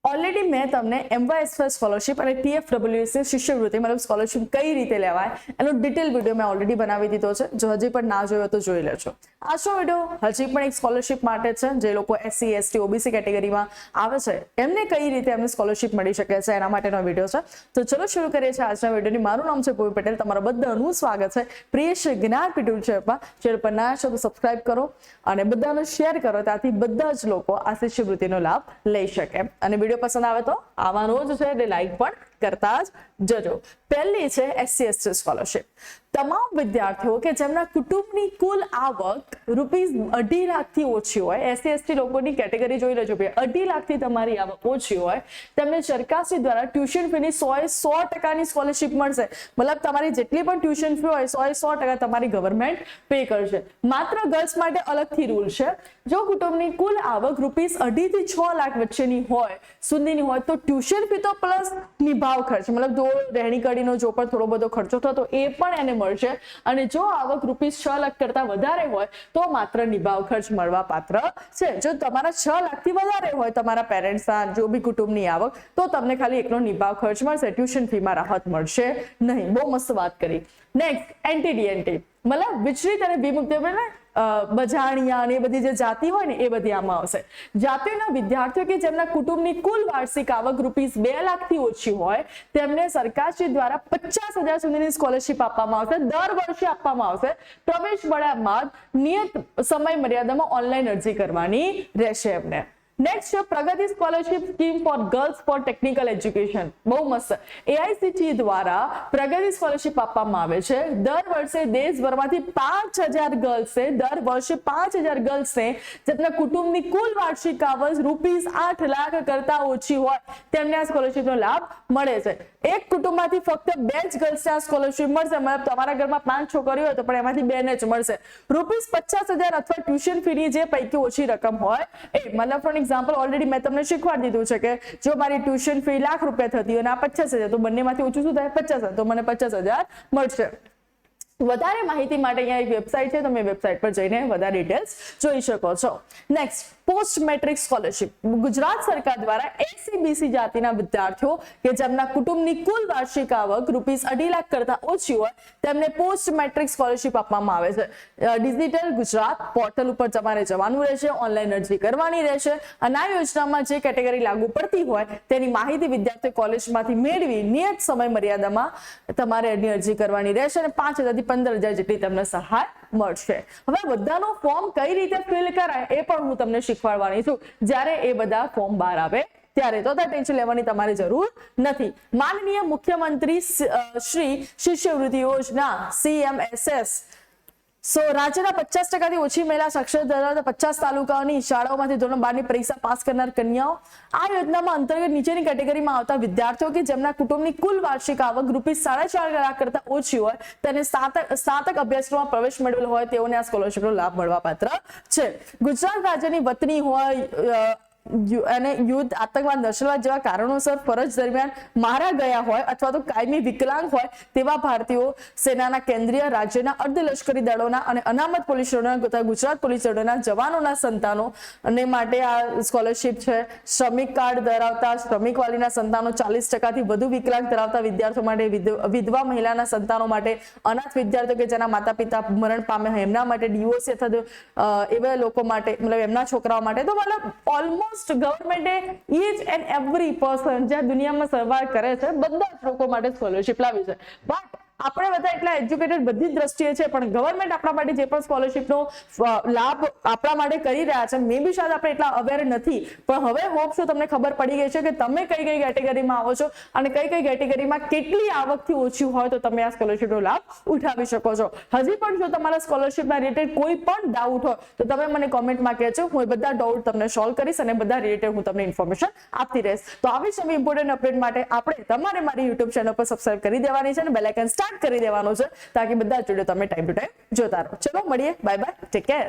Already મેં તમને MYSFL scholarship અને TFWC શિષ્યવૃત્તિ મતલબ સ્કોલરશિપ કઈ રીતે લેવાય એનો ડિટેલ વિડીયો મેં ઓલરેડી બનાવી દીધો છે. જો હજી પણ ના જોયો તો જોઈ લેજો. આજનો વિડીયો હજી પણ એક સ્કોલરશિપ માટે છે. જે લોકો SC ST OBC કેટેગરીમાં આવે છે એમને કઈ રીતે એમને સ્કોલરશિપ મળી શકે છે એના માટેનો વિડીયો છે. તો ચલો શરૂ કરીએ છીએ આજના વિડીયોની. મારું નામ છે ભૂમિ પટેલ. તમારા બધાનું સ્વાગત છે પ્રિયેશ જ્ઞાન પીટુ ચેનલમાં. ચેનલ પર ના છો તો સબસ્ક્રાઇબ કરો અને બધાને શેર કરો તાથી બધા જ લોકો આ શિષ્યવૃત્તિનો લાભ લઈ શકે. અને વિડીયો પસંદ આવે તો આવવાનો જ છે એટલે લાઈક પણ કરતા જ જજો. પહેલી છે SC ST સ્કોલરશિપ. તમામ વિદ્યાર્થીઓ કે જેમના કુટુંબની કુલ આવક ₹2.5 લાખથી ઓછી હોય, SC ST લોકોની કેટેગરી જોઈ લેજો ભાઈ, 2.5 લાખથી તમારી આવક ઓછી હોય તેમને સરકારશ્રી દ્વારા ટ્યુશન ફીની 100% સ્કોલરશિપ મળશે. મતલબ તમારી જેટલી પણ ટ્યુશન ફી હોય 100% તમારી ગવર્મેન્ટ પે કરશે. માત્ર ગર્લ્સ માટે અલગથી રૂલ છે. જો કુટુંબની કુલ આવક ₹2.5 થી 6 લાખ વચ્ચેની હોય સુધીની હોય તો ટ્યુશન ફી તો પ્લસ નિભાવ ખર્ચ મતલબ જો રહેણી કડીનો જો પણ થોડો બધો ખર્ચો થતો એ પણ એને મળશે. અને જો આવક ₹6 લાખ કરતા વધારે હોય તો માત્ર નિભાવ ખર્ચ મળવા પાત્ર છે. જો તમારા 6 લાખથી વધારે હોય તમારા પેરેન્ટ્સના જો બી કુટુંબની આવક તો તમને ખાલી એકનો નિભાવ ખર્ચ મળશે, ટ્યુશન ફીમાં રાહત મળશે નહીં. બહુ મસ્ત વાત કરી. નેક્સ્ટ NTDNT મતલબ વિચલિત અને વિમુક્ત બજાણિયા અને એ બધી જે જાતિ હોય ને એ બધી આમાં આવશે. જાતિના વિદ્યાર્થીઓ કે જેમના કુટુંબની કુલ વાર્ષિક આવક ₹2 લાખથી ઓછી હોય તેમને સરકારશ્રી દ્વારા 50,000 સુધીની સ્કોલરશિપ આપવામાં આવશે. દર વર્ષે આપવામાં આવશે. પ્રવેશ મળ્યા બાદ નિયત સમય મર્યાદામાં ઓનલાઈન અરજી કરવાની રહેશે એમને. નેક્સ્ટ છે Pragati scholarship scheme for girls for technical education. બહુ મસ્ત. AICTE દ્વારા પ્રગતિ સ્કોલરશિપ આપવામાં આવે છે. દર વર્ષે દેશભરમાંથી 5,000 ગર્લ્સને દર વર્ષે 5,000 ગર્લ્સને જેમના કુટુંબની કુલ વાર્ષિક આવક ₹8 લાખ કરતા ઓછી હોય તેમને આ સ્કોલરશિપનો લાભ મળે છે. એક કુટુંબમાંથી ફક્ત 2 જ ગર્લ્સને આ સ્કોલરશિપ મળશે. મતલબ તમારા ઘરમાં 5 છોકરીઓ હોય તો પણ એમાંથી 2 જ મળશે. ₹50,000 અથવા ટ્યુશન ફીની જે પૈકી ઓછી રકમ હોય એ મતલબ ફોર એક્ઝામ્પલ ઓલરેડી મેં તમને શીખવાડી દીધું છે કે જો મારી ટ્યુશન ફી ₹1,00,000 થતી હોય અને આ 50,000 તો બંનેમાંથી ઓછું શું થાય 50,000 તો મને 50,000 મળશે. વધારે માહિતી માટે અહીંયા એક વેબસાઇટ છે, તમે વેબસાઇટ પર જઈને વધારે ડિટેલ્સ જોઈ શકો છો. Next post metric scholarship. Gujarat સરકાર દ્વારા SC BC જાતિના વિદ્યાર્થીઓ કે જેમના કુટુંબની કુલ વાર્ષિક આવક ₹2.5 લાખ કરતા ઓછી હોય તેમને પોસ્ટ મેટ્રિક સ્કોલરશિપ આપવામાં આવે છે. ડિજિટલ ગુજરાત પોર્ટલ ઉપર તમારે જવાનું રહેશે, ઓનલાઈન અરજી કરવાની રહેશે અને આ યોજનામાં જે કેટેગરી લાગુ પડતી હોય તેની માહિતી વિદ્યાર્થીઓ કોલેજમાંથી મેળવી નિયત સમય મર્યાદામાં તમારે એની અરજી કરવાની રહેશે અને 5,000 થી 15,000 જેટલી તમને સહાય મળશે. હવે બધાનો ફોર્મ કઈ રીતે ફિલ કરાય એ પણ હું તમને શીખવાડવાની છું જ્યારે એ બધા ફોર્મ બહાર આવે ત્યારે. તો ટેન્શન લેવાની તમારી જરૂર નથી. માનનીય મુખ્યમંત્રી શ્રી શિષ્યવૃત્તિ યોજના CMSS રાજ્યના 50% ઓછી મહિલા સાક્ષરતા ધરાવતા 50 તાલુકાઓની શાળાઓમાંથી ધોરણ 12 ની પરીક્ષા પાસ કરનાર કન્યાઓ આ યોજનામાં અંતર્ગત નીચેની કેટેગરીમાં આવતા વિદ્યાર્થીઓ કે જેમના કુટુંબની કુલ વાર્ષિક આવક ₹4.5 લાખ કરતા ઓછી હોય તેને સ્નાતક અભ્યાસક્રમમાં પ્રવેશ મેળવેલો હોય તેઓને આ સ્કોલરશિપનો લાભ મળવા પાત્ર છે. ગુજરાત રાજ્યની વતની હોય અને યુદ્ધ, આતંકવાદ, નશલવાદ જેવા કારણોસર ફરજ દરમિયાન મારા ગયા હોય અથવા તો કાયમી વિકલાંગ હોય તેવા ભારતીયો સેનાના કેન્દ્રીય રાજ્યના અર્ધલશ્કરી દળોના અને અનામત પોલીસ દળોના તથા ગુજરાત પોલીસ દળોના જવાનોના સંતાનો અને માટે આ સ્કોલરશિપ છે. શ્રમિક કાર્ડ ધરાવતા શ્રમિક વાલીના સંતાનો, 40% થી વધુ વિકલાંગ ધરાવતા વિદ્યાર્થીઓ માટે, વિધવા મહિલાના સંતાનો માટે, અનાથ વિદ્યાર્થીઓ કે જેના માતા પિતા મરણ પામે હોય એમના માટે, ડિવોર્સ અથવા એવા લોકો માટે મતલબ એમના છોકરાઓ માટે. તો મતલબ ઓલમોસ્ટ ગવર્મેન્ટે ઈચ એન્ડ એવરી પર્સન જે દુનિયામાં સર્વાઈવ કરે છે બધા જ લોકો માટે સ્કોલરશિપ લાવી છે. બટ આપણે બધા એટલા એજ્યુકેટેડ બધી દ્રષ્ટિએ છે પણ ગવર્મેન્ટ આપણા માટે જે પણ સ્કોલરશિપનો લાભ આપણા માટે કરી રહ્યા છે મે બી શાયદ આપણે એટલા અવેર નથી. પણ હવે હોપ છો તમને ખબર પડી ગઈ છે કે તમે કઈ કઈ કેટેગરીમાં આવો છો અને કઈ કઈ કેટેગરીમાં કેટલી આવકથી ઓછી હોય તો તમે આ સ્કોલરશિપનો લાભ ઉઠાવી શકો છો. હજી પણ જો તમારા સ્કોલરશિપના રિલેટેડ કોઈ પણ ડાઉટ હોય તો તમે મને કોમેન્ટમાં કહેજો. હું એ બધા ડાઉટ તમને સોલ્વ કરીશ અને બધા રિલેટેડ હું તમને ઇન્ફોર્મેશન આપતી રહીશ. તો આવી જ નવી ઇમ્પોર્ટન્ટ અપડેટ માટે આપણે તમારે મારી YouTube ચેનલ પર સબસ્ક્રાઇબ કરી દેવાની છે અને બેલ આઇકન કરી દેવાનો છે તાકી બધા જ વિડીયો તમે ટાઈમ ટુ ટાઈમ જોતા રહો. ચલો મળીએ. Bye bye. Take care.